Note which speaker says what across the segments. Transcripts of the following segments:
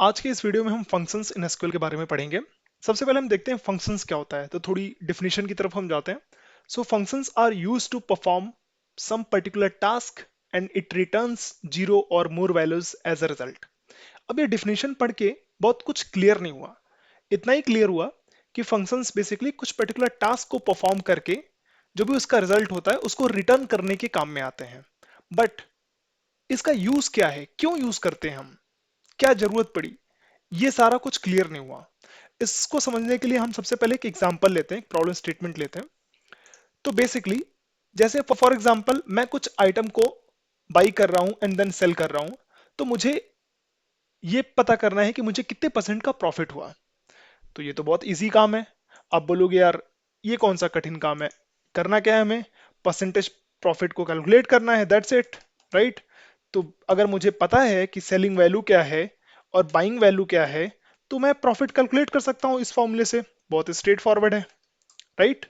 Speaker 1: आज के इस वीडियो में हम फंक्शंस इन एसक्यूएल के बारे में पढ़ेंगे। सबसे पहले हम देखते हैं फंक्शंस क्या होता है, तो थोड़ी डिफिनेशन की तरफ हम जाते हैं। Functions are used to perform some particular task and it returns zero or more values as a result. अब ये डिफिनेशन पढ़ के बहुत कुछ क्लियर नहीं हुआ। इतना ही क्लियर हुआ कि फंक्शंस बेसिकली कुछ पर्टिकुलर टास्क को परफॉर्म करके जो भी उसका रिजल्ट होता है उसको रिटर्न करने के काम में आते हैं। बट इसका यूज क्या है, क्यों यूज करते हैं हम, क्या जरूरत पड़ी, ये सारा कुछ क्लियर नहीं हुआ। इसको समझने के लिए हम सबसे पहले एक एग्जांपल लेते हैं, एक प्रॉब्लम स्टेटमेंट लेते हैं। तो बेसिकली जैसे फॉर एग्जांपल मैं कुछ आइटम को बाई कर रहा हूं एंड देन सेल कर रहा हूं, तो मुझे ये पता करना है कि मुझे कितने परसेंट का प्रॉफिट हुआ। तो ये तो बहुत इजी काम है। आप बोलोगे यार ये कौन सा कठिन काम है, करना क्या है, हमें परसेंटेज प्रॉफिट को कैलकुलेट करना है, दैट्स इट, राइट। तो अगर मुझे पता है कि सेलिंग वैल्यू क्या है और बाइंग वैल्यू क्या है, तो मैं प्रॉफिट कैलकुलेट कर सकता हूँ इस फॉर्मूले से। बहुत स्ट्रेट फॉरवर्ड है, राइट।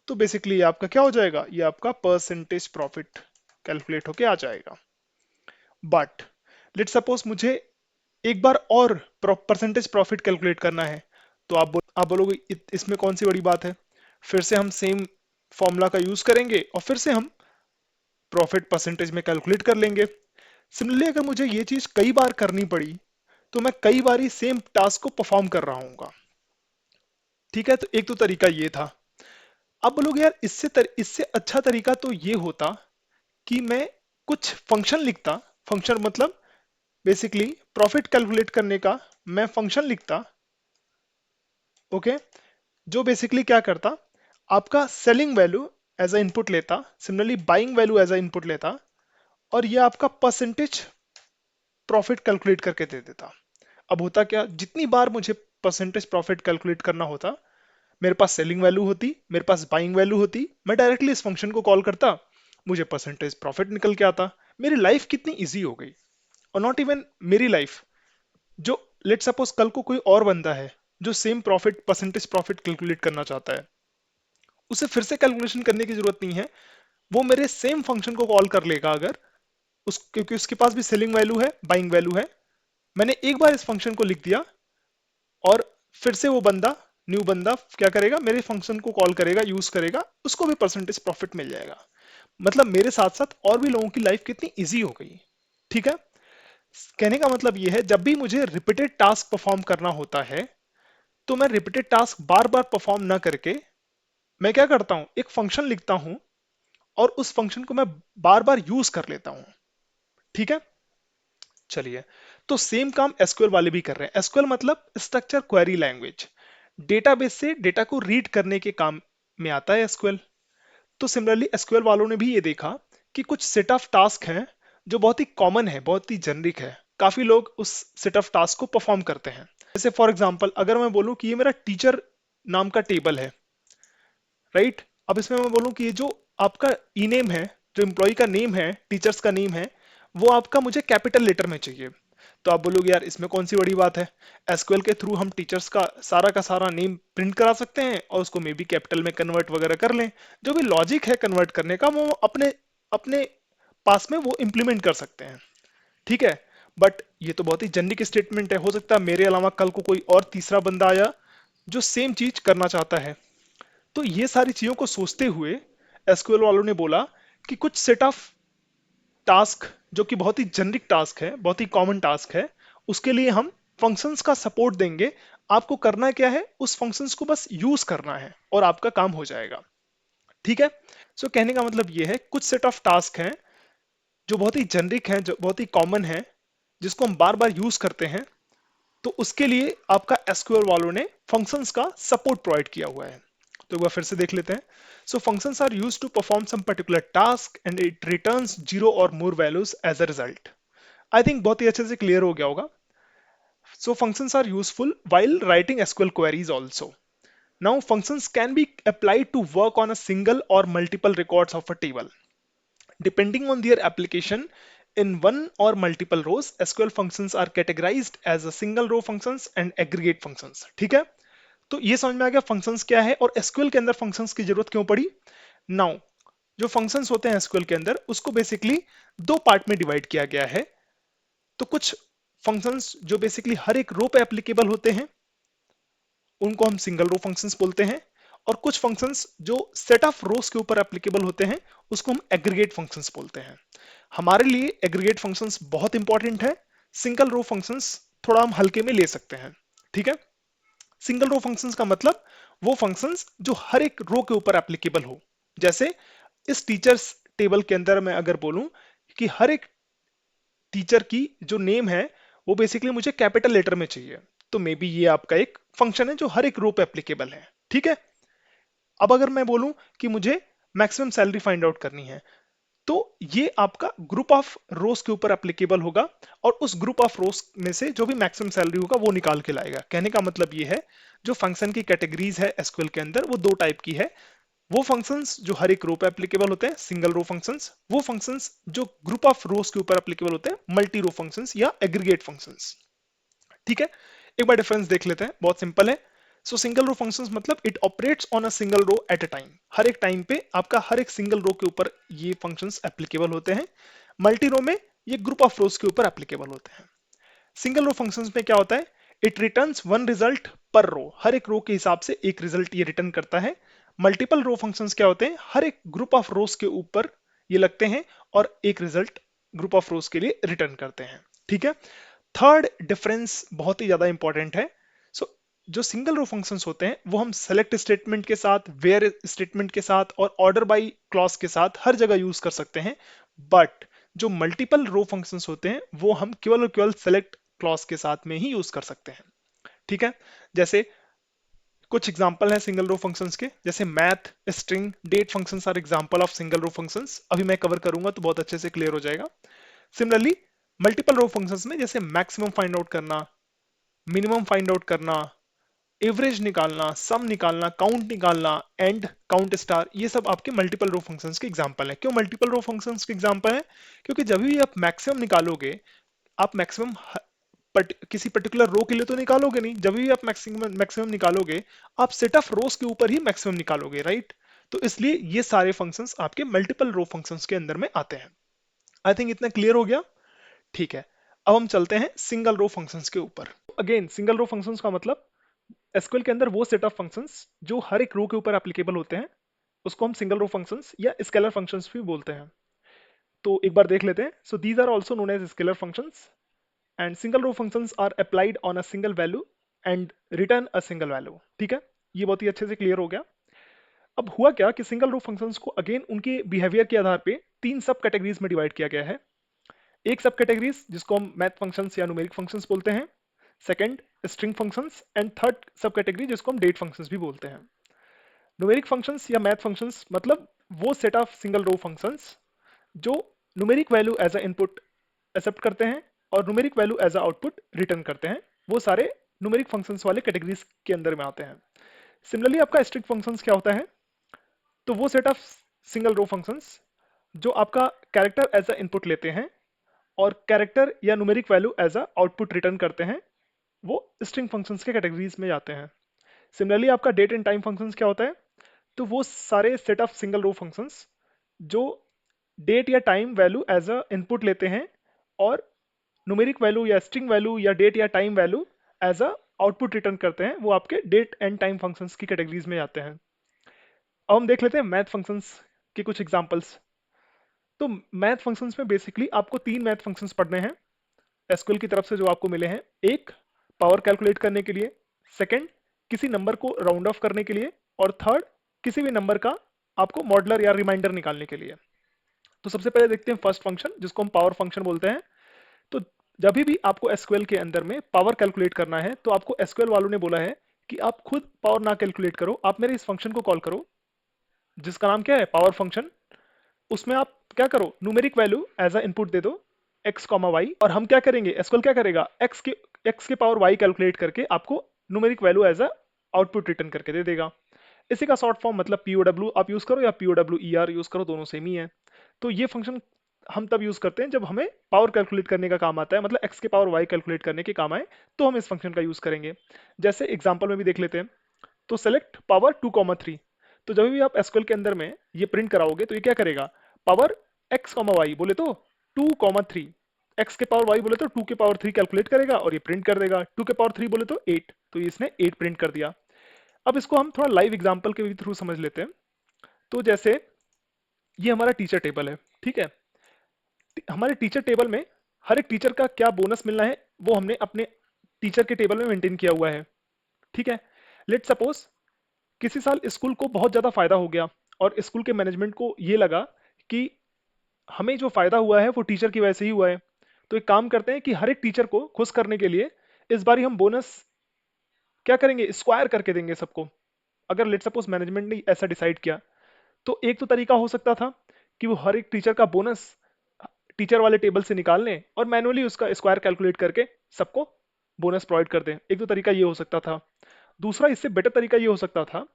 Speaker 1: तो बेसिकली ये आपका क्या हो जाएगा, ये आपका परसेंटेज प्रॉफिट कैलकुलेट होके आ जाएगा। बट लेट सपोज मुझे एक बार और परसेंटेज प्रॉफिट कैलकुलेट करना है, तो आप बोलोगे इसमें कौन सी बड़ी बात है। फिर से हम सेम फॉर्मूला का यूज करेंगे और फिर से हम प्रॉफिट परसेंटेज में कैलकुलेट कर लेंगे। सिमिलरली अगर मुझे ये चीज कई बार करनी पड़ी, तो मैं कई बार ही सेम टास्क को परफॉर्म कर रहा हूँ। ठीक है, तो एक तो तरीका ये था। अब बोलोगे यार इससे अच्छा तरीका तो ये होता कि मैं कुछ फंक्शन लिखता। फंक्शन मतलब बेसिकली प्रॉफिट कैलकुलेट करने का मैं फंक्शन लिखता, ओके, जो बेसिकली क्या करता, आपका selling value as a input लेता, similarly buying value as a input लेता, और ये आपका परसेंटेज प्रॉफिट कैलकुलेट करके दे देता। अब होता क्या, जितनी बार मुझे परसेंटेज प्रॉफिट कैलकुलेट करना होता, मेरे पास सेलिंग वैल्यू होती, मेरे पास बाइंग वैल्यू होती, मैं डायरेक्टली इस फंक्शन को कॉल करता, मुझे परसेंटेज प्रॉफिट निकल के आता। मेरी लाइफ कितनी इजी हो गई। और नॉट इवन मेरी लाइफ, जो लेट सपोज कल को कोई और बंदा है जो same profit percentage profit calculate करना चाहता है, उसे फिर से कैलकुलेशन करने की जरूरत नहीं है। वो मेरे सेम फंक्शन को कॉल कर लेगा अगर क्योंकि उसके पास भी सेलिंग वैल्यू है, बाइंग वैल्यू है। मैंने एक बार इस फंक्शन को लिख दिया और फिर से वो बंदा, न्यू बंदा क्या करेगा, मेरे फंक्शन को कॉल करेगा, यूज करेगा, उसको भी परसेंटेज प्रॉफिट मिल जाएगा। मतलब मेरे साथ साथ और भी लोगों की लाइफ कितनी इजी हो गई। ठीक है, कहने का मतलब ये है जब भी मुझे रिपीटेड टास्क परफॉर्म करना होता है, तो मैं रिपीटेड टास्क बार बार परफॉर्म ना करके मैं क्या करता हूं, एक फंक्शन लिखता हूं और उस फंक्शन को मैं बार बार यूज कर लेता हूं। ठीक है, चलिए। तो सेम काम एसक्यूएल वाले भी कर रहे हैं। एसक्यूएल मतलब स्ट्रक्चर क्वेरी लैंग्वेज, डेटाबेस से डेटा को रीड करने के काम में आता है एसक्यूएल। तो सिमिलरली एसक्यूएल वालों ने भी ये देखा कि कुछ सेट ऑफ टास्क हैं जो बहुत ही कॉमन है, बहुत ही जेनरिक है, काफी लोग उस सेट ऑफ टास्क को परफॉर्म करते हैं। जैसे फॉर एग्जांपल अगर मैं बोलूं कि ये मेरा टीचर नाम का टेबल है, राइट। अब इसमें मैं बोलूं कि ये जो आपका ई नेम है, जो एम्प्लॉय का नेम है, टीचर्स का नेम है, वो आपका मुझे कैपिटल लेटर में चाहिए। तो आप बोलोगे यार इसमें कौन सी बड़ी बात है, एसक्यूएल के थ्रू हम टीचर्स का सारा नेम प्रिंट करा सकते हैं और उसको मे बी कैपिटल में कन्वर्ट वगैरह कर लें। जो भी लॉजिक है कन्वर्ट करने का, वो अपने अपने पास में वो इंप्लीमेंट कर सकते हैं। ठीक है, बट ये तो बहुत ही जेनरिक स्टेटमेंट है। हो सकता है मेरे अलावा कल को कोई और तीसरा बंदा आया जो सेम चीज करना चाहता है। तो ये सारी चीजों को सोचते हुए एसक्यूएल वालों ने बोला कि कुछ सेट ऑफ टास्क जो कि बहुत ही जेनरिक टास्क है, बहुत ही कॉमन टास्क है, उसके लिए हम फंक्शंस का सपोर्ट देंगे। आपको करना क्या है, उस फंक्शंस को बस यूज करना है और आपका काम हो जाएगा। ठीक है, कहने का मतलब ये है कुछ सेट ऑफ टास्क हैं जो बहुत ही जेनरिक हैं, जो बहुत ही कॉमन है, जिसको हम बार बार यूज करते हैं। तो उसके लिए आपका एसक्यूएल वालों ने फंक्शंस का सपोर्ट प्रोवाइड किया हुआ है। तो एक बार फिर से देख लेते हैं। Functions are used to perform some particular task and it returns zero or more values as a result. I think बहुत ही अच्छे से क्लियर हो गया होगा। Functions are useful while writing SQL queries also. Now functions can be applied to work on a single or multiple records of a table. Depending on their application in one or multiple rows, SQL functions are categorized as a single row functions and aggregate functions. ठीक है, तो ये समझ में आ गया functions क्या है और एसक्यूएल के अंदर फंक्शंस की जरूरत क्यों पड़ी। नाउ जो फंक्शंस होते हैं एसक्यूएल के अंदर, उसको बेसिकली दो पार्ट में डिवाइड किया गया है। तो कुछ फंक्शंस जो बेसिकली हर एक रो पे एप्लीकेबल होते हैं उनको हम सिंगल रो फंक्शंस बोलते हैं, और कुछ फंक्शंस जो सेट ऑफ रोज के ऊपर एप्लीकेबल होते हैं उसको हम एग्रीगेट फंक्शंस बोलते हैं। हमारे लिए एग्रीगेट फंक्शंस बहुत इंपॉर्टेंट है, सिंगल रो फंक्शंस थोड़ा हम हल्के में ले सकते हैं। ठीक है, सिंगल रो फंक्शंस का मतलब वो फंक्शंस जो हर एक रो के ऊपर एप्लीकेबल हो। जैसे इस टीचर्स टेबल के अंदर मैं अगर बोलूं कि हर एक टीचर की जो नेम है वो बेसिकली मुझे कैपिटल लेटर में चाहिए, तो मे बी ये आपका एक फंक्शन है जो हर एक रो पे एप्लीकेबल है। ठीक है, अब अगर मैं बोलूं कि मुझे मैक्सिमम सैलरी फाइंड आउट करनी है, तो ये आपका ग्रुप ऑफ रोज के ऊपर एप्लीकेबल होगा, और उस ग्रुप ऑफ रोज में से जो भी मैक्सिमम सैलरी होगा वो निकाल के लाएगा। कहने का मतलब ये है, जो फंक्शन की कैटेगरीज है एसक्यूएल के अंदर वो दो टाइप की है। वो फंक्शंस जो हर एक रो पे एप्लीकेबल होते हैं सिंगल रो फंक्शंस, वो फंक्शंस जो ग्रुप ऑफ रोज के ऊपर एप्लीकेबल होते हैं मल्टी रो फंक्शंस या एग्रीगेट फंक्शंस। ठीक है, एक बार डिफरेंस देख लेते हैं, बहुत सिंपल है। सो सिंगल रो फंक्शंस मतलब it operates on a single row at a time, हर एक टाइम पे आपका हर एक सिंगल रो के ऊपर ये फंक्शंस एप्लीकेबल होते हैं। मल्टी रो में ये ग्रुप ऑफ रोज के ऊपर एप्लीकेबल होते हैं। सिंगल रो फंक्शंस में क्या होता है, इट रिटर्न्स वन रिजल्ट पर रो, हर एक रो के हिसाब से एक रिजल्ट ये रिटर्न करता है। मल्टीपल रो फंक्शंस क्या होते हैं, हर एक ग्रुप ऑफ रोज के ऊपर ये लगते हैं और एक रिजल्ट ग्रुप ऑफ रोज के लिए रिटर्न करते हैं। ठीक है, थर्ड डिफरेंस बहुत ही ज्यादा इंपॉर्टेंट है। सो जो सिंगल रो फंक्शंस होते हैं वो हम सेलेक्ट स्टेटमेंट के साथ, वेयर स्टेटमेंट के साथ और ऑर्डर बाय क्लॉज के साथ हर जगह यूज कर सकते हैं। बट जो मल्टीपल रो फंक्शंस होते हैं वो हम केवल और केवल सेलेक्ट क्लॉज के साथ में ही यूज कर सकते हैं। ठीक है, जैसे कुछ एग्जांपल है सिंगल रो फंक्शंस के, जैसे math, string, date functions are example of single row functions. अभी मैं कवर करूंगा तो बहुत अच्छे से क्लियर हो जाएगा। सिमिलरली मल्टीपल रो फंक्शंस में जैसे मैक्सिमम फाइंड आउट करना, मिनिमम फाइंड आउट करना, एवरेज निकालना, सम निकालना, काउंट निकालना, एंड काउंट स्टार, ये सब आपके मल्टीपल रो फंक्शंस के एग्जांपल है। क्यों मल्टीपल रो फंक्शंस के एग्जांपल है, क्योंकि जब भी आप मैक्सिमम निकालोगे, आप मैक्सिमम किसी पर्टिकुलर रो के लिए तो निकालोगे नहीं, जब भी आप मैक्सिमम मैक्सिमम निकालोगे आप सेट ऑफ रोज के ऊपर ही मैक्सिमम निकालोगे, राइट। तो इसलिए ये सारे फंक्शंस आपके मल्टीपल रो फंक्शंस के अंदर में आते हैं। आई थिंक इतना क्लियर हो गया। ठीक है, अब हम चलते हैं सिंगल रो फंक्शंस के ऊपर। अगेन सिंगल रो फंक्शंस का मतलब एसक्यूएल के अंदर वो सेट ऑफ फंक्शंस जो हर एक रो के ऊपर एप्लीकेबल होते हैं उसको हम सिंगल रो फंक्शंस या स्केलर फंक्शंस भी बोलते हैं। तो एक बार देख लेते हैं। So these are also known as scalar functions, and single row functions are applied on a single value and return a single value. ठीक है, ये बहुत ही अच्छे से क्लियर हो गया। अब हुआ क्या कि सिंगल रो फंक्शंस को अगेन उनके बिहेवियर के आधार पे तीन सब कैटेगरीज में डिवाइड किया गया है। एक सब कैटेगरीज जिसको हम मैथ फंक्शंस या न्यूमेरिक फंक्शंस बोलते हैं, second string functions, and third सब कैटेगरी जिसको हम डेट फंक्शंस भी बोलते हैं। न्यूमेरिक फंक्शंस या मैथ फंक्शंस मतलब वो set of single row functions जो numeric value as a input accept करते हैं और numeric value as a output return करते हैं, वो सारे न्यूमेरिक फंक्शंस वाले कैटेगरीज के अंदर में आते हैं। सिमिलरली आपका स्ट्रिंग फंक्शंस क्या होता है, तो वो set of single row functions जो आपका कैरेक्टर एज अ इनपुट लेते हैं और कैरेक्टर या numeric value as a output return करते हैं, वो स्ट्रिंग फंक्शंस के कैटेगरीज में जाते हैं। सिमिलरली आपका डेट एंड टाइम फंक्शंस क्या होता है, तो वो सारे set of single row functions जो डेट या time value as a input लेते हैं और न्यूमेरिक वैल्यू या स्ट्रिंग वैल्यू या डेट या time value as a output return करते हैं, वो आपके डेट एंड टाइम फंक्शंस की कैटेगरीज में आते हैं। अब हम देख लेते हैं मैथ फंक्शंस के कुछ एग्जांपल्स। तो मैथ फंक्शंस में बेसिकली आपको तीन मैथ फंक्शंस पढ़ने हैं एसक्यूएल की तरफ से जो आपको मिले हैं। एक पावर कैलकुलेट करने के लिए, सेकंड किसी नंबर को राउंड ऑफ करने के लिए, और थर्ड किसी भी नंबर का आपको मॉडलर या रिमाइंडर निकालने के लिए। तो सबसे पहले देखते हैं फर्स्ट फंक्शन जिसको हम पावर फंक्शन बोलते हैं। तो जब भी आपको एसक्यूएल के अंदर में पावर कैलकुलेट करना है तो आपको एसक्यूएल वालों ने बोला है कि आप खुद पावर ना कैलकुलेट करो, आप मेरे इस फंक्शन को कॉल करो जिसका नाम क्या है, पावर फंक्शन। उसमें आप क्या करो, numeric value as a input दे दो x कॉमा वाई, और हम क्या करेंगे, एसक्यूएल क्या करेगा, x के पावर y कैलकुलेट करके आपको numeric value as a output return करके दे देगा। इसी का शॉर्ट फॉर्म मतलब पीओडब्ल्यू आप यूज करो या पीओडब्ल्यू ई आर यूज करो, दोनों सेम ही है। तो ये फंक्शन हम तब यूज करते हैं जब हमें पावर कैलकुलेट करने का काम आता है, मतलब x के पावर y कैलकुलेट करने के काम आए तो हम इस फंक्शन का यूज करेंगे। जैसे एग्जाम्पल में भी देख लेते हैं। तो सेलेक्ट पावर 2,3, तो जब भी आप एसक्यूएल के अंदर में ये प्रिंट कराओगे तो ये क्या करेगा, पावर x, y बोले तो 2,3, x के पावर y बोले तो 2 के पावर 3 कैलकुलेट करेगा और ये प्रिंट कर देगा। 2 के पावर 3 बोले तो 8, तो ये इसने 8 प्रिंट कर दिया। अब इसको हम थोड़ा लाइव एग्जांपल के थ्रू समझ लेते हैं। तो जैसे ये हमारा टीचर टेबल है, ठीक है। हमारे टीचर टेबल में हर एक टीचर का क्या बोनस मिलना है वो हमने अपने टीचर के टेबल में मेंटेन किया हुआ है, ठीक है। लेट सपोज किसी साल स्कूल को बहुत ज्यादा फायदा हो गया और स्कूल के मैनेजमेंट को ये लगा कि हमें जो फायदा हुआ है वो टीचर की वजह से ही हुआ है। तो एक काम करते हैं कि हर एक टीचर को खुश करने के लिए इस बार हम बोनस क्या करेंगे, स्क्वायर करके देंगे सबको। अगर लेट सपोज मैनेजमेंट ने ऐसा डिसाइड किया, तो एक तो तरीका हो सकता था कि वो हर एक टीचर का बोनस टीचर वाले टेबल से निकाल लें और मैनुअली उसका स्क्वायर कैलकुलेट करके सबको बोनस प्रोवाइड कर दें। एक तो तरीका ये हो सकता था। दूसरा इससे बेटर तरीका ये हो सकता था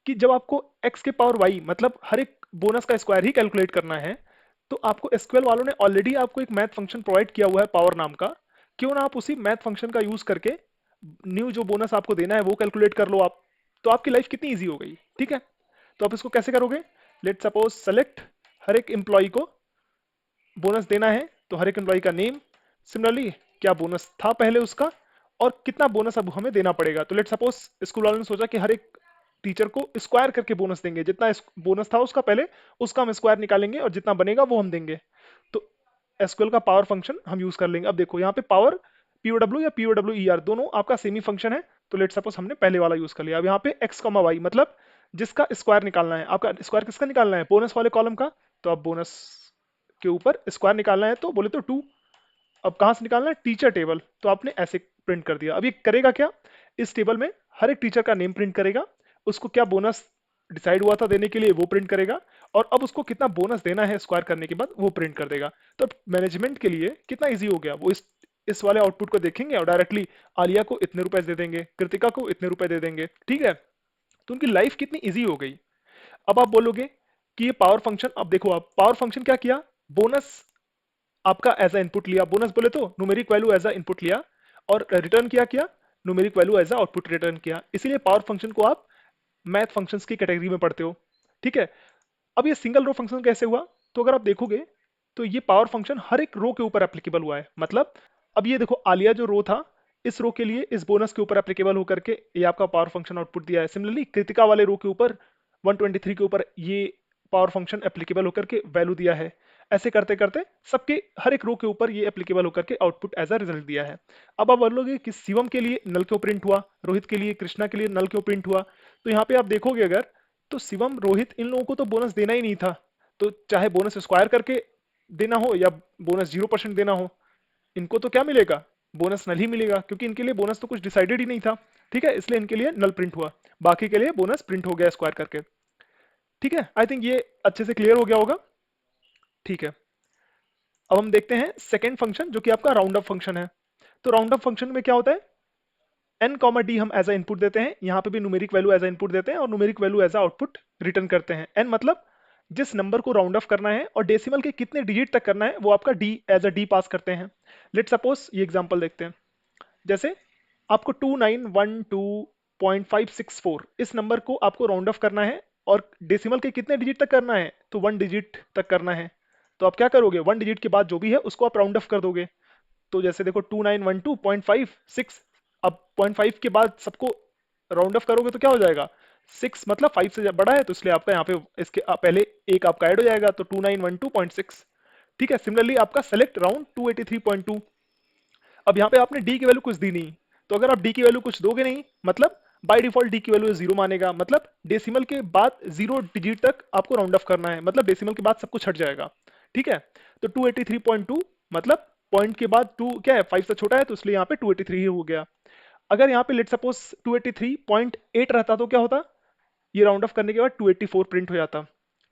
Speaker 1: कि जब आपको x के पावर y मतलब हर एक बोनस का स्क्वायर ही कैलकुलेट करना है, तो आपको एसक्यूएल वालों ने ऑलरेडी आपको एक मैथ फंक्शन प्रोवाइड किया हुआ है पावर नाम का। क्यों ना आप उसी मैथ फंक्शन का यूज करके न्यू जो बोनस आपको देना है वो कैलकुलेट कर लो आप। तो आपकी लाइफ कितनी ईजी हो गई, ठीक है। तो आप इसको कैसे करोगे, लेट सपोज सेलेक्ट हर एक एम्प्लॉय को बोनस देना है तो हर एक एम्प्लॉय का नेम, सिमिलरली क्या बोनस था पहले उसका और कितना बोनस अब हमें देना पड़ेगा। तो लेट सपोज स्कूल वालों ने सोचा कि हर एक टीचर को स्क्वायर करके बोनस देंगे, जितना बोनस था उसका पहले उसका हम स्क्वायर निकालेंगे और जितना बनेगा वो हम देंगे। तो एसक्यूएल का पावर फंक्शन हम यूज कर लेंगे। अब देखो यहाँ पे पावर पीओडब्ल्यू या पीओडब्ल्यू ई आर दोनों आपका सेम ही फंक्शन है। तो लेट सपोज हमने पहले वाला यूज कर लिया। अब यहाँ पे एक्स कॉमा वाई मतलब जिसका स्क्वायर निकालना है, आपका स्क्वायर किसका निकालना है, बोनस वाले कॉलम का। तो अब बोनस के ऊपर स्क्वायर निकालना है तो बोले तो 2। अब कहाँ से निकालना है, टीचर टेबल। तो आपने ऐसे प्रिंट कर दिया। अब ये करेगा क्या, इस टेबल में हर एक टीचर का नेम प्रिंट करेगा, उसको क्या बोनस डिसाइड हुआ था देने के लिए वो प्रिंट करेगा, और अब उसको कितना बोनस देना है स्क्वायर करने के बाद वो प्रिंट कर देगा। तो मैनेजमेंट के लिए कितना इजी हो गया, वो इस वाले आउटपुट को देखेंगे और डायरेक्टली आलिया को इतने रुपए दे देंगे, कृतिका को इतने रुपए दे देंगे, ठीक है। तो उनकी लाइफ कितनी इजी हो गई। अब आप बोलोगे कि ये पावर फंक्शन, अब देखो आप पावर फंक्शन क्या किया, बोनस आपका एज अ इनपुट लिया, बोनस बोले तो numeric value as a input लिया, और रिटर्न क्या किया, numeric value as a output return किया। इसीलिए पावर फंक्शन को आप मैथ फंक्शंस की कैटेगरी में पढ़ते हो, ठीक है। अब ये सिंगल रो फंक्शन कैसे हुआ, तो अगर आप देखोगे तो ये पावर फंक्शन हर एक रो के ऊपर एप्लीकेबल हुआ है। मतलब अब ये देखो आलिया जो रो था इस रो के लिए इस बोनस के ऊपर एप्लीकेबल होकर के ये आपका पावर फंक्शन आउटपुट दिया है। सिमिलरली कृतिका वाले रो के ऊपर 123 के ऊपर ये पावर फंक्शन एप्लीकेबल होकर के वैल्यू दिया है। ऐसे करते करते सबके हर एक रो के ऊपर ये एप्लीकेबल होकर के आउटपुट एज अ रिजल्ट दिया है। अब आप बोलोगे कि शिवम के लिए नल क्यों प्रिंट हुआ, रोहित के लिए कृष्णा के लिए नल क्यों प्रिंट हुआ। तो यहाँ पे आप देखोगे अगर तो शिवम रोहित इन लोगों को तो बोनस देना ही नहीं था। तो चाहे बोनस स्क्वायर करके देना हो या बोनस 0% देना हो, इनको तो क्या मिलेगा, बोनस नल ही मिलेगा, क्योंकि इनके लिए बोनस तो कुछ डिसाइडेड ही नहीं था, ठीक है। इसलिए इनके लिए नल प्रिंट हुआ, बाकी के लिए बोनस प्रिंट हो गया स्क्वायर करके, ठीक है। आई थिंक ये अच्छे से क्लियर हो गया होगा, ठीक है। अब हम देखते हैं सेकेंड फंक्शन जो कि आपका राउंड अप फंक्शन है। तो राउंड अप फंक्शन में क्या होता है, एन कॉमा डी हम एज अ इनपुट देते हैं, यहाँ पे भी numeric value as a input देते हैं और numeric value as a output return करते हैं। एन मतलब जिस नंबर को राउंड ऑफ करना है और डेसिमल के कितने डिजिट तक करना है वो आपका डी एज अ डी पास करते हैं। लेट सपोज ये एग्जांपल देखते हैं। जैसे आपको 2912.564 इस नंबर को आपको राउंड ऑफ करना है और डेसिमल के कितने डिजिट तक करना है, तो 1 डिजिट तक करना है। तो आप क्या करोगे, 1 डिजिट के बाद जो भी है उसको आप राउंड ऑफ कर दोगे। तो जैसे देखो 2912.56, अब 0.5 के बाद सबको राउंड ऑफ करोगे तो क्या हो जाएगा, 6 मतलब 5 से बड़ा है, तो इसलिए आपका यहाँ पे इसके पहले एक आपका ऐड हो जाएगा, तो 2912.6, ठीक है। सिमिलरली आपका सेलेक्ट राउंड 283.2। अब यहाँ पे आपने डी की वैल्यू कुछ दी नहीं, तो अगर आप डी की वैल्यू कुछ दोगे नहीं मतलब बाय डिफॉल्ट डी की वैल्यू जीरो मानेगा, मतलब डेसिमल के बाद 0 डिजिट तक आपको राउंड ऑफ करना है, मतलब डेसिमल के बाद सब कुछ हट जाएगा, ठीक है। तो 283.2 मतलब पॉइंट के बाद 2 क्या है, 5 से छोटा है, तो इसलिए यहाँ पे 283 ही हो गया। अगर यहाँ पे लेट सपोज 283.8 रहता तो क्या होता, ये राउंड ऑफ करने के बाद 284 प्रिंट हो जाता,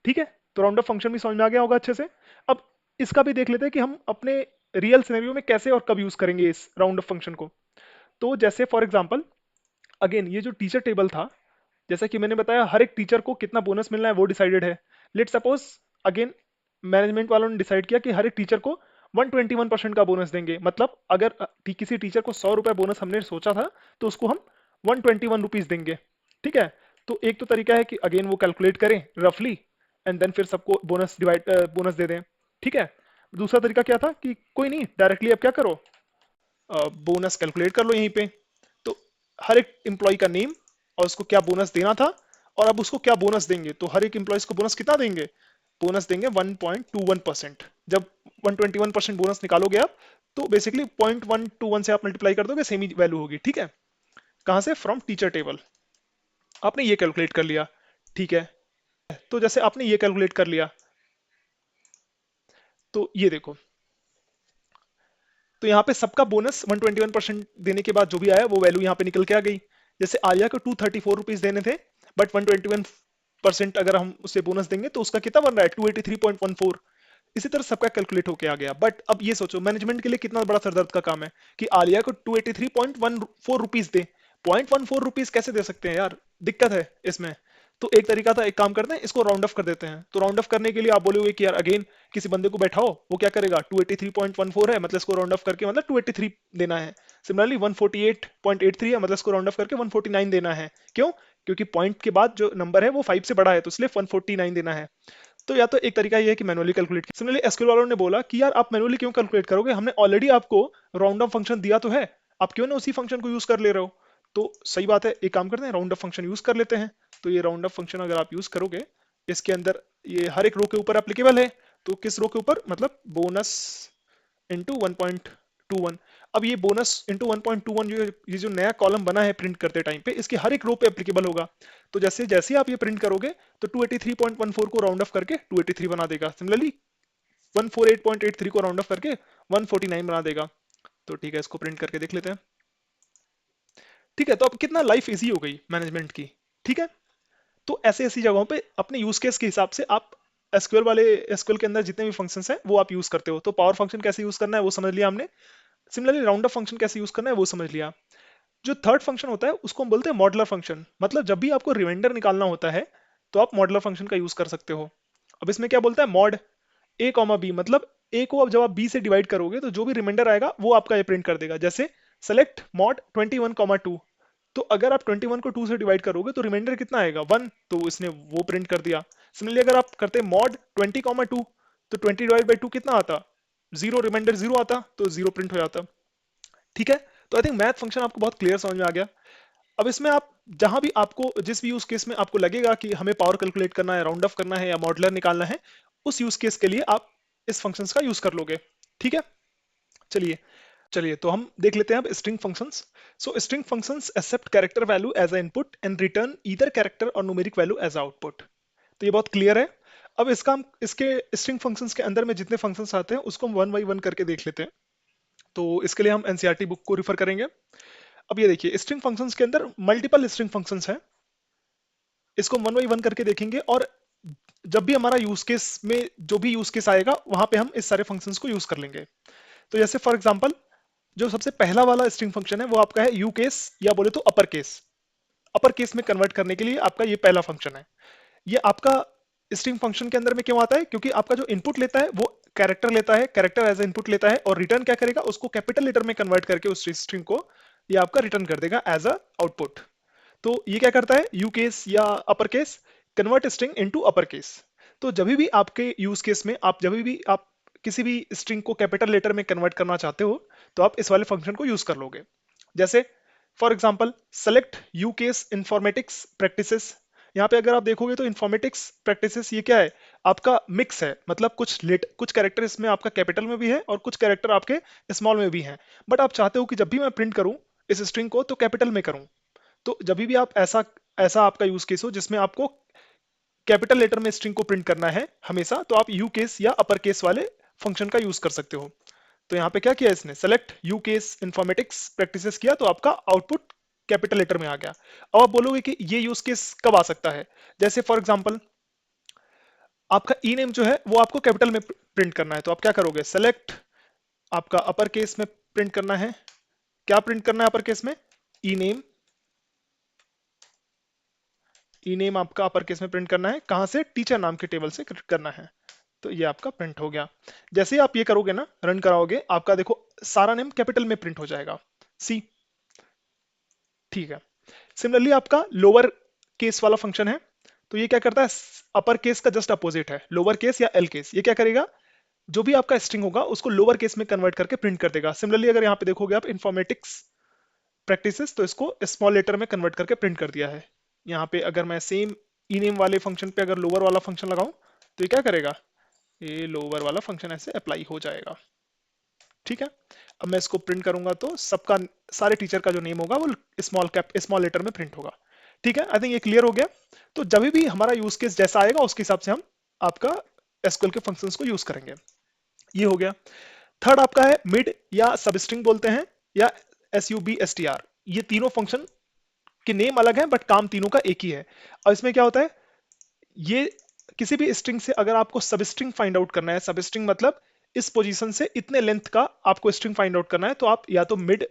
Speaker 1: ठीक है। तो राउंड ऑफ फंक्शन भी समझ में आ गया होगा अच्छे से। अब इसका भी देख लेते हैं कि हम अपने रियल सिनेरियो में कैसे और कब यूज करेंगे इस राउंड ऑफ फंक्शन को। तो जैसे फॉर एग्जांपल अगेन ये जो टीचर टेबल था, जैसा कि मैंने बताया हर एक टीचर को कितना बोनस मिलना है वो डिसाइडेड है। लेट सपोज अगेन मैनेजमेंट वालों ने डिसाइड किया कि हर एक टीचर को 121% का बोनस देंगे। मतलब अगर किसी टीचर को 100 रुपए बोनस हमने सोचा था तो उसको हम 121 रुपीज देंगे, ठीक है। तो एक तो तरीका है कि अगेन वो कैलकुलेट करें रफली एंड देन फिर सबको बोनस डिवाइड बोनस दे दें, ठीक है। दूसरा तरीका क्या था कि कोई नहीं, डायरेक्टली अब क्या करो, बोनस कैलकुलेट कर लो यहीं पे। तो हर एक एम्प्लॉय का नेम और उसको क्या बोनस देना था और अब उसको क्या बोनस देंगे, तो हर एक एम्प्लॉयज को बोनस कितना देंगे, बोनस देंगे 1.21%। जब 121% बोनस निकालोगे आप, तो बेसिकली 0.121 से आप मल्टीप्लाई कर दोगे, सेम ही वैल्यू होगी, ठीक है। कहाँ से, फ्रॉम टीचर टेबल। आपने ये कैलकुलेट कर लिया, ठीक है। तो जैसे आपने ये कैलकुलेट कर लिया, तो ये देखो, तो यहाँ पे सबका बोनस 121% देने के बाद जो भी आया वो वैल्यू यहाँ पे निकल के आ गई। जैसे आलिया को 234 रुपीज देने थे, बट 121% अगर हम उसे बोनस देंगे तो उसका कितना बन रहा है, 283.14। इसी तरह सबका कैलकुलेट होके आ गया। बट अब ये सोचो मैनेजमेंट के लिए कितना बड़ा सरदर्द का काम है कि आलिया को 283.14 दे। 0.14 रुपीज कैसे दे सकते हैं यार, दिक्कत है इसमें। तो एक तरीका था, एक काम करते हैं, इसको राउंड ऑफ कर देते हैं। तो राउंड ऑफ करने के लिए आप बोलोगे कि यार अगेन किसी बंदे को बैठाओ, वो क्या करेगा, 283.14 है मतलब इसको राउंड ऑफ करके मतलब 283 देना है। सिमिलरली 148.83 है मतलब इसको राउंड ऑफ करके 149 देना है। क्यों, क्योंकि पॉइंट के बाद जो नंबर है वो 5 से बड़ा है, तो इसलिए 149 देना है। तो या तो एक तरीका ये है कि मैनुअली कैलकुलेट। सिमिलरली एसक्यूएल वालों ने बोला कि यार आप मैनुअली क्यों कैलकुलेट करोगे, हमने ऑलरेडी आपको राउंड ऑफ फंक्शन दिया तो है, आप क्यों ना उसी फंक्शन को यूज कर ले रहे हो। तो सही बात है, एक काम करते हैं, राउंड ऑफ फंक्शन यूज कर लेते हैं। तो ये राउंड ऑफ फंक्शन अगर आप यूज करोगे, इसके अंदर ये हर एक रो के ऊपर एप्लीकेबल है। तो किस रो के ऊपर, मतलब बोनस इंटू 1.21। अब ये बोनस इंटू 1.21 ये जो नया कॉलम बना है प्रिंट करते टाइम पे, इसके हर एक रो पे एप्लीकेबल होगा। तो जैसे जैसे आप ये प्रिंट करोगे तो 283.14 को राउंड ऑफ करके 283 बना देगा। सिमिलरली 148.83 को राउंड ऑफ करके 149 बना देगा। तो ठीक है, इसको प्रिंट करके देख लेते हैं। ठीक है, तो अब कितना लाइफ इजी हो गई मैनेजमेंट की, ठीक है। तो ऐसे ऐसी जगहों पे अपने यूज केस के हिसाब से आप एसक्यूएल वाले, एसक्यूएल के अंदर जितने भी फंक्शंस हैं वो आप यूज करते हो। तो पावर फंक्शन कैसे यूज करना है वो समझ लिया हमने। सिमिलरली राउंड ऑफ फंक्शन कैसे यूज करना है वो समझ लिया। जो थर्ड फंक्शन होता है उसको हम बोलते हैं मॉडुलर फंक्शन। मतलब जब भी आपको रिमाइंडर निकालना होता है तो आप मॉडुलर फंक्शन का यूज कर सकते हो। अब इसमें क्या बोलता है, मॉड ए कॉमा बी, मतलब ए को अब जब आप बी से डिवाइड करोगे तो जो भी रिमाइंडर आएगा वो आपका ये प्रिंट कर देगा। जैसे सेलेक्ट मॉड 21,2, तो अगर आप 21 को 2 से डिवाइड करोगे तो रिमाइंडर कितना आएगा, 1, तो इसने वो प्रिंट कर दिया। सिमिलरली अगर आप करते मॉड 20,2, तो 20 डिवाइड बाई 2 कितना आता, 0, रिमाइंडर 0 आता, तो 0 प्रिंट हो जाता। ठीक है, तो आई थिंक मैथ फंक्शन आपको बहुत क्लियर समझ में आ गया। अब इसमें आप जहां भी आपको जिस भी यूज केस में आपको लगेगा कि हमें पावर कैलकुलेट करना है, राउंड ऑफ करना है या मॉडुलर निकालना है, उस यूज केस के लिए आप इस फंक्शंस का यूज कर लोगे। ठीक है, चलिए चलिए तो हम देख लेते हैं अब string functions. So string functions accept character value as a input and return either character or numeric value as output. तो ये बहुत क्लियर है। अब इसका हम इसके स्ट्रिंग फंक्शंस के अंदर में जितने फंक्शंस आते हैं उसको हम वन बाई वन करके देख लेते हैं। तो इसके लिए हम एनसीईआरटी बुक को रिफर करेंगे। अब ये देखिए, स्ट्रिंग फंक्शंस के अंदर मल्टीपल स्ट्रिंग फंक्शंस हैं, इसको वन बाई वन करके देखेंगे। और जब भी हमारा यूज केस में जो भी यूज केस आएगा वहां पे हम इस सारे फंक्शंस को यूज कर लेंगे। तो जैसे फॉर एग्जांपल जो सबसे पहला वाला स्ट्रिंग फंक्शन है वो आपका है यू केस, या बोले तो अपर केस। अपर केस में कन्वर्ट करने के लिए आपका ये पहला फंक्शन है। ये आपका स्ट्रिंग फंक्शन के अंदर में क्यों आता है, क्योंकि आपका जो इनपुट लेता है वो कैरेक्टर लेता है, कैरेक्टर एज इनपुट लेता है, और रिटर्न क्या करेगा, उसको कैपिटल लेटर में कन्वर्ट करके उस स्ट्रिंग को ये आपका रिटर्न कर देगा एज अ आउटपुट। तो ये क्या करता है, यू केस या upper case, convert string into upper case. तो जब भी आपके यूज केस में आप जब भी आप किसी भी स्ट्रिंग को कैपिटल लेटर में कन्वर्ट करना चाहते हो तो आप इस वाले फंक्शन को यूज कर लोगे। जैसे for example select you case informatics practices. यहाँ पे अगर आप देखोगे तो इंफॉर्मेटिक्स प्रैक्टिसेस ये क्या है, आपका मिक्स है। मतलब कुछ कैरेक्टर इसमें आपका कैपिटल में भी है और कुछ कैरेक्टर आपके स्मॉल में भी हैं। बट आप चाहते हो कि जब भी मैं प्रिंट करूं इस स्ट्रिंग को तो कैपिटल में करूं। तो जब भी आप ऐसा ऐसा आपका यूज केस हो जिसमें आपको कैपिटल लेटर में स्ट्रिंग को प्रिंट करना है हमेशा, तो आप यू केस या अपर केस वाले फंक्शन का यूज कर सकते हो। तो यहाँ पे क्या किया इसने, select you case informatics practices किया तो आपका आउटपुट कैपिटल लेटर में आ गया। अब आप बोलोगे कि ये यूज केस कब आ सकता है, जैसे फॉर एग्जांपल आपका ई नेम जो है वो आपको कैपिटल में प्रिंट करना है, तो आप क्या करोगे, सेलेक्ट आपका अपर केस में प्रिंट करना है, क्या प्रिंट करना है अपर केस में, ई नेम। ई नेम आपका अपर केस में प्रिंट करना है, कहां से, टीचर नाम के टेबल से करना है। तो ये आपका प्रिंट हो गया। जैसे ही आप ये करोगे ना, रन कराओगे, आपका देखो सारा नेम कैपिटल में प्रिंट हो जाएगा, सी। ठीक है, सिमिलरली आपका लोअर केस वाला फंक्शन है। तो ये क्या करता है, अपर केस का जस्ट अपोजिट है, लोअर केस या एल केस। ये क्या करेगा, जो भी आपका स्ट्रिंग होगा उसको लोअर केस में कन्वर्ट करके प्रिंट कर देगा। सिमिलरली अगर यहाँ पे देखोगे आप इन्फॉर्मेटिक्स प्रैक्टिसेस, तो इसको स्मॉल लेटर में कन्वर्ट करके प्रिंट कर दिया है। यहाँ पे अगर मैं सेम ई नेम वाले फंक्शन पे अगर लोअर वाला फंक्शन लगाऊं तो ये क्या करेगा, ये लोअर वाला फंक्शन ऐसे अप्लाई हो जाएगा। ठीक है, अब मैं इसको प्रिंट करूंगा तो सबका, सारे टीचर का जो नेम होगा वो स्मॉल लेटर में प्रिंट होगा। ठीक है, आई थिंक ये क्लियर हो गया। तो जब भी हमारा यूज केस जैसा आएगा उसके हिसाब से हम आपका एसक्यूएल के फंक्शंस को यूज करेंगे। ये हो गया। थर्ड आपका है मिड या सबस्ट्रिंग बोलते हैं, या SUBSTR। ये तीनों फंक्शन के नेम अलग हैं बट काम तीनों का एक ही है। और इसमें क्या होता है, ये किसी भी स्ट्रिंग से अगर आपको सबस्ट्रिंग फाइंड आउट करना है, सबस्ट्रिंग मतलब इस पोजीशन से इतने लेंथ का आपको स्ट्रिंग फाइंड आउट करना है, तो आप या तो मिड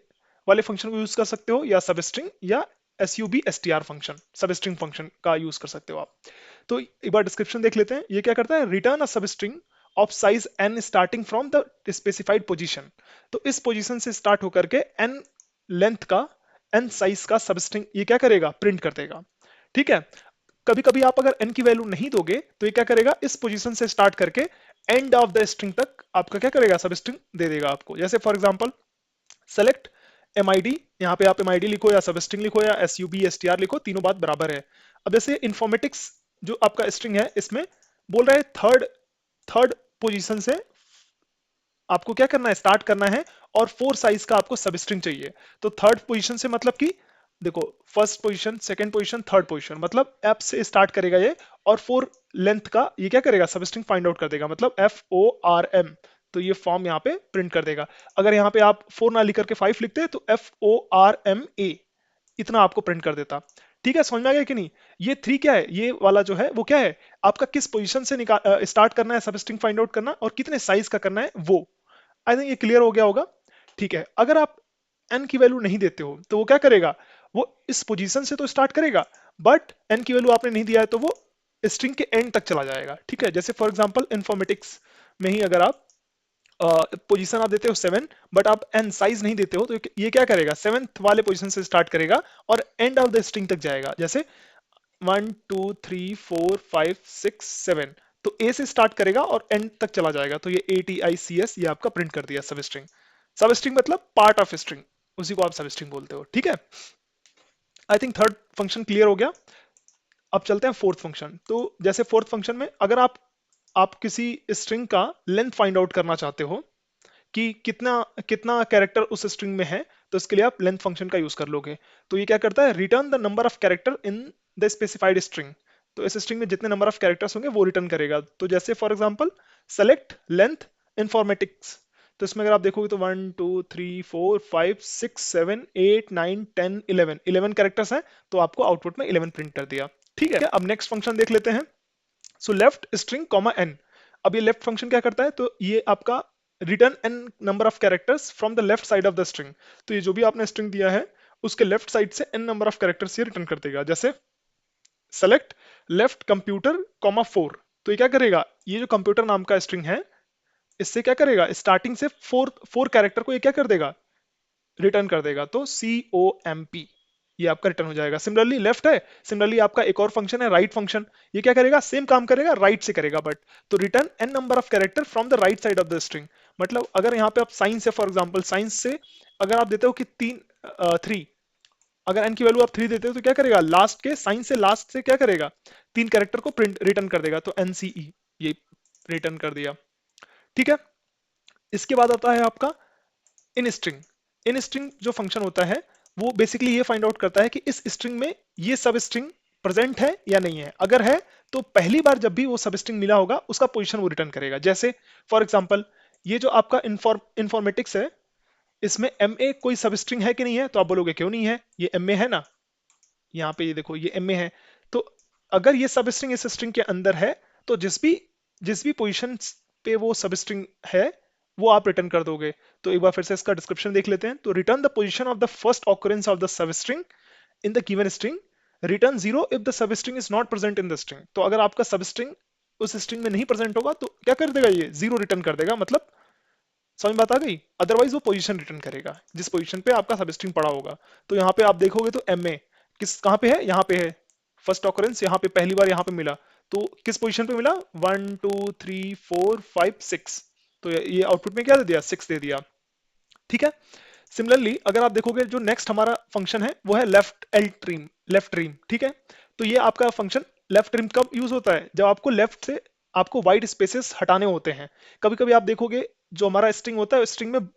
Speaker 1: वाले फंक्शन को यूज कर सकते हो, या सबस्ट्रिंग, या SUBSTR फंक्शन, सबस्ट्रिंग फंक्शन का यूज कर सकते हो आप। तो एक बार डिस्क्रिप्शन देख लेते हैं। ये क्या करता है, return a substring of size n starting from the specified position. तो इस पोजीशन से स्टार्ट होकर के n लेंथ का, n साइज का सबस्ट्रिंग ये क्या करेगा, प्रिंट कर देगा। ठीक है, कभी कभी आप अगर n की वैल्यू नहीं दोगे तो ये क्या करेगा, इस पोजीशन से स्टार्ट करके एंड ऑफ द स्ट्रिंग तक आपका क्या करेगा, सब स्ट्रिंग दे देगा आपको। जैसे फॉर एग्जांपल सेलेक्ट MID, यहाँ पे आप MID लिखो या सब स्ट्रिंग लिखो या SUBSTR लिखो, तीनों बात बराबर है। अब जैसे इन्फॉर्मेटिक्स जो आपका स्ट्रिंग है, इसमें बोल रहा है थर्ड थर्ड पोजीशन से आपको क्या करना है, स्टार्ट करना है, और 4 साइज का आपको सब स्ट्रिंग चाहिए। तो थर्ड पोजीशन से मतलब कि देखो, first position, second position, third position, मतलब एफ से स्टार्ट करेगा ये, और 4 लेंथ का ये क्या करेगा, सब स्ट्रिंग फाइंड आउट कर देगा, मतलब FORM। तो ये फॉर्म यहाँ पे प्रिंट कर देगा। अगर यहाँ पे आप 4 ना लिख करके 5 लिखते हैं तो FORMA इतना आपको प्रिंट कर देता। ठीक है, समझ में आ गया कि नहीं। ये 3 क्या है, ये वाला जो है वो क्या है, आपका किस पोजीशन से स्टार्ट करना है सब स्ट्रिंग फाइंड आउट करना, और कितने साइज का करना है वो। आई थिंक ये क्लियर हो गया होगा। ठीक है, अगर आप n की वैल्यू नहीं देते हो तो वो क्या करेगा, वो इस पोजीशन से तो स्टार्ट करेगा, बट n की वैल्यू आपने नहीं दिया है तो वो स्ट्रिंग के एंड तक चला जाएगा। ठीक है, जैसे फॉर एग्जांपल इन्फॉर्मेटिक्स में ही अगर आप पोजीशन आप देते हो 7, बट आप n साइज नहीं देते हो तो ये क्या करेगा, 7th वाले पोजीशन से स्टार्ट करेगा और एंड ऑफ द स्ट्रिंग तक जाएगा। जैसे 1 2 3 4 5 6 7, तो ए से स्टार्ट करेगा और एंड तक चला जाएगा। तो ये ATICS ये आपका प्रिंट कर दिया सब स्ट्रिंग। सब स्ट्रिंग मतलब पार्ट ऑफ स्ट्रिंग, उसी को आप सब स्ट्रिंग बोलते हो। ठीक है, I think third function clear हो गया। अब चलते हैं फोर्थ फंक्शन। तो जैसे फोर्थ फंक्शन में अगर आप किसी स्ट्रिंग का लेंथ फाइंड आउट करना चाहते हो कि कितना कितना कैरेक्टर उस स्ट्रिंग में है, तो इसके लिए आप लेंथ फंक्शन का यूज कर लोगे। तो ये क्या करता है, return the number of character in the specified string. तो इस स्ट्रिंग में जितने नंबर ऑफ कैरेक्टर्स होंगे वो रिटर्न करेगा। तो जैसे for example select length informatics, तो इसमें अगर आप देखोगे तो 1 2 3 4 5 6 7 8 9 10 11 11 कैरेक्टर्स हैं, तो आपको आउटपुट में 11 प्रिंट कर दिया। ठीक है, अब नेक्स्ट फंक्शन देख लेते हैं। So left string comma n। अब ये लेफ्ट फंक्शन क्या करता है, तो ये आपका return n number of characters from the left side of the string. तो ये जो भी आपने स्ट्रिंग दिया है उसके लेफ्ट साइड से n नंबर ऑफ कैरेक्टर्स ये रिटर्न कर देगा। जैसे सेलेक्ट लेफ्ट कंप्यूटर कॉमा 4, तो ये क्या करेगा, ये जो कंप्यूटर नाम का स्ट्रिंग है इससे क्या करेगा, स्टार्टिंग से फोर कैरेक्टर को ये क्या कर देगा, रिटर्न कर देगा। तो COMP ये आपका रिटर्न हो जाएगा। सिमिलरली लेफ्ट है, सिमिलरली आपका एक और फंक्शन है राइट फंक्शन, ये क्या करेगा, सेम काम करेगा, राइट से करेगा बट। तो return n number of character from the right side of the string. मतलब अगर यहाँ पे आप साइंस से, फॉर एग्जांपल साइंस से अगर आप देते हो कि 3 अगर n की वैल्यू आप 3 देते हो तो क्या करेगा, लास्ट के साइंस से लास्ट से क्या करेगा, 3 कैरेक्टर को प्रिंट रिटर्न कर देगा। तो NCE ये रिटर्न कर दिया। ठीक है, इसके बाद आता है आपका इन स्ट्रिंग। इन स्ट्रिंग जो फंक्शन होता है वो बेसिकली ये फाइंड आउट करता है कि इस स्ट्रिंग में ये सब स्ट्रिंग प्रेजेंट है या नहीं है। अगर है तो पहली बार जब भी वो सब स्ट्रिंग मिला होगा उसका पोजीशन वो रिटर्न करेगा। जैसे फॉर एग्जांपल ये जो आपका इन्फॉर्मेटिक्स है, इसमें MA कोई सब स्ट्रिंग है कि नहीं है, तो आप बोलोगे क्यों नहीं है, ये MA है ना, यहाँ पे ये देखो ये MA है। तो अगर ये सब स्ट्रिंग इस स्ट्रिंग के अंदर है तो जिस भी पोजीशन पे वो सब स्ट्रिंग है वो आप रिटर्न कर दोगे। तो एक बार फिर से इसका डिस्क्रिप्शन देख लेते हैं। तो return the position of the first occurrence of the sub string in the given string, return 0 if the sub string is not present in the string. तो अगर आपका सब स्ट्रिंग उस स्ट्रिंग में नहीं प्रेजेंट होगा तो क्या कर देगा, ये 0 रिटर्न कर देगा। मतलब समझ बात आ गई, अदरवाइज वो पोजीशन रिटर्न करेगा जिस पोजीशन पे आपका सब स्ट्रिंग पड़ा होगा। तो यहाँ पे आप देखोगे तो MA किस कहाँ पे है, यहाँ पे है, फर्स्ट ऑकरेंस यहाँ पे, पहली बार यहाँ पे मिला। तो किस पोजीशन पे मिला, 1 2 3 4 5 6, तो ये आउटपुट में क्या दे दिया, 6 दे दिया। ठीक है। सिमिलरली अगर आप देखोगे जो नेक्स्ट हमारा फंक्शन है वो है left L trim, left trim. ठीक है। तो ये आपका फंक्शन लेफ्ट ट्रिम कब यूज होता है, जब आपको लेफ्ट से आपको वाइट स्पेसेस हटाने होते हैं। कभी कभी आप देखोगे जो हमारा स्ट्रिंग होता है, स्ट्रिंग में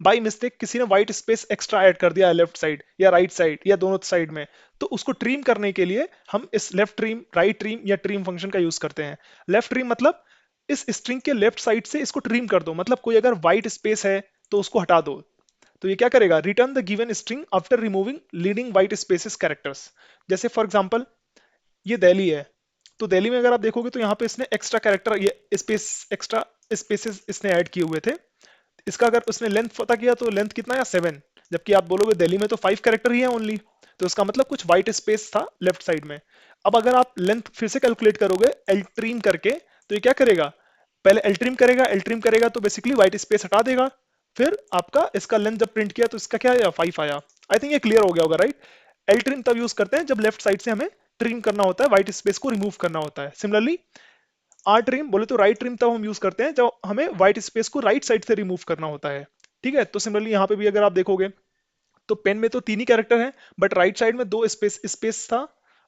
Speaker 1: बाई मिस्टेक किसी ने व्हाइट स्पेस एक्स्ट्रा ऐड कर दिया है लेफ्ट साइड या राइट साइड या दोनों साइड में, तो उसको ट्रिम करने के लिए हम इस लेफ्ट ट्रिम, राइट ट्रिम या ट्रिम फंक्शन का यूज करते हैं। लेफ्ट ट्रिम मतलब इस स्ट्रिंग के लेफ्ट साइड से इसको ट्रिम कर दो, मतलब कोई अगर व्हाइट स्पेस है तो उसको हटा दो। तो ये क्या करेगा, return the given string after removing leading white spaces characters. जैसे फॉर एग्जांपल ये दिल्ली है, तो दिल्ली में अगर आप देखोगे तो यहाँ पे इसने एक्स्ट्रा कैरेक्टर, ये स्पेस, एक्स्ट्रा स्पेसेस इसने ऐड किए हुए थे। इसका अगर उसने लेंथ पता किया तो लेंथ कितना है, 7, जबकि आप बोलोगे दिल्ली में तो 5 कैरेक्टर ही है ओनली। तो इसका मतलब कुछ व्हाइट स्पेस था लेफ्ट साइड में। अब अगर आप लेंथ फिर से कैलकुलेट करोगे एल्ट्रीम करके, तो ये क्या करेगा, पहले एल्ट्रीम करेगा, एल्ट्रीम करेगा तो बेसिकली व्हाइट स्पेस हटा देगा। फिर आपका इसका लेंथ जब प्रिंट किया तो इसका क्या आया, 5 आया। आई थिंक ये क्लियर हो गया होगा, राइट। एल्ट्रीम तब यूज करते हैं जब लेफ्ट साइड से हमें ट्रिम करना होता है, व्हाइट स्पेस को रिमूव करना होता है। सिमिलरली आर ट्रिम बोले तो राइट ट्रिम तब हम यूज करते हैं जब हमें व्हाइट स्पेस को राइट साइड से रिमूव करना होता है। ठीक है। तो सिमिलरली यहाँ पे भी अगर आप देखोगे तो पेन में तो 3 ही कैरेक्टर हैं, बट राइट साइड में 2 स्पेस स्पेस था,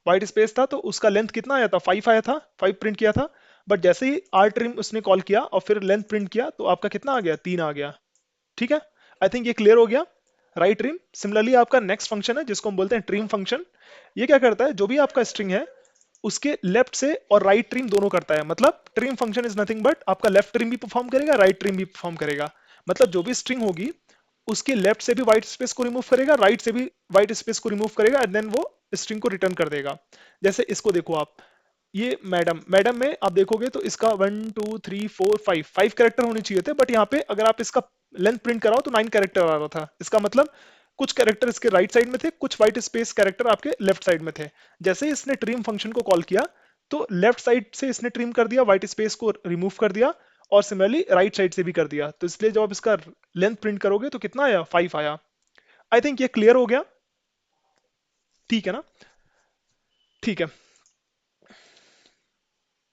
Speaker 1: व्हाइट स्पेस था, तो उसका लेंथ कितना आया था, 5 आया था, 5 प्रिंट किया था। बट जैसे ही आर ट्रिम उसने कॉल किया और फिर लेंथ प्रिंट किया तो आपका कितना आ गया, 3 आ गया। ठीक है। आई थिंक ये क्लियर हो गया, राइट ट्रिम। सिमिलरली आपका नेक्स्ट फंक्शन है जिसको हम बोलते हैं ट्रिम फंक्शन। ये क्या करता है, जो भी आपका स्ट्रिंग है उसके लेफ्ट से और राइट ट्रिम दोनों करता है। मतलब trim function is nothing but आपका लेफ्ट ट्रिम भी परफॉर्म करेगा, राइट ट्रिम भी परफॉर्म करेगा। मतलब जो भी स्ट्रिंग होगी उसके लेफ्ट से भी व्हाइट स्पेस को रिमूव करेगा, राइट से भी व्हाइट स्पेस को रिमूव करेगा, एंड देन वो स्ट्रिंग को रिटर्न कर देगा। जैसे इसको देखो आप, ये मैडम, मैडम में आप देखोगे तो इसका 1 2 3 4 5 कैरेक्टर होने चाहिए थे, बट यहाँ पे अगर आप इसका लेंथ प्रिंट कराओ तो 9 कैरेक्टर आ रहा था। इसका मतलब कुछ कैरेक्टर इसके राइट साइड में थे, कुछ व्हाइट स्पेस कैरेक्टर आपके लेफ्ट साइड में थे। जैसे ही इसने ट्रिम फंक्शन को कॉल किया तो लेफ्ट साइड से इसने ट्रिम कर दिया, व्हाइट स्पेस को रिमूव कर दिया, और सिमिलरली राइट साइड से भी कर दिया। तो इसलिए जब आप इसका लेंथ प्रिंट करोगे तो कितना आया, 5 आया। आई थिंक ये क्लियर हो गया। ठीक है ना। ठीक है।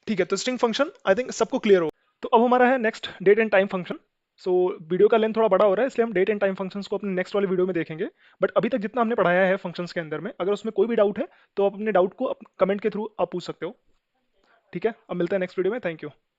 Speaker 1: ठीक है। तो स्ट्रिंग फंक्शन आई थिंक सबको क्लियर हो। तो अब हमारा है next date and time function. So video का लेंथ थोड़ा बड़ा हो रहा है इसलिए हम डेट एंड टाइम फंक्शंस को अपने नेक्स्ट वाले वीडियो में देखेंगे। बट अभी तक जितना हमने पढ़ाया है फंक्शंस के अंदर में, अगर उसमें कोई भी डाउट है तो आप अपने डाउट को कमेंट के थ्रू आप पूछ सकते हो। ठीक है। अब मिलते हैं नेक्स्ट वीडियो में। Thank you.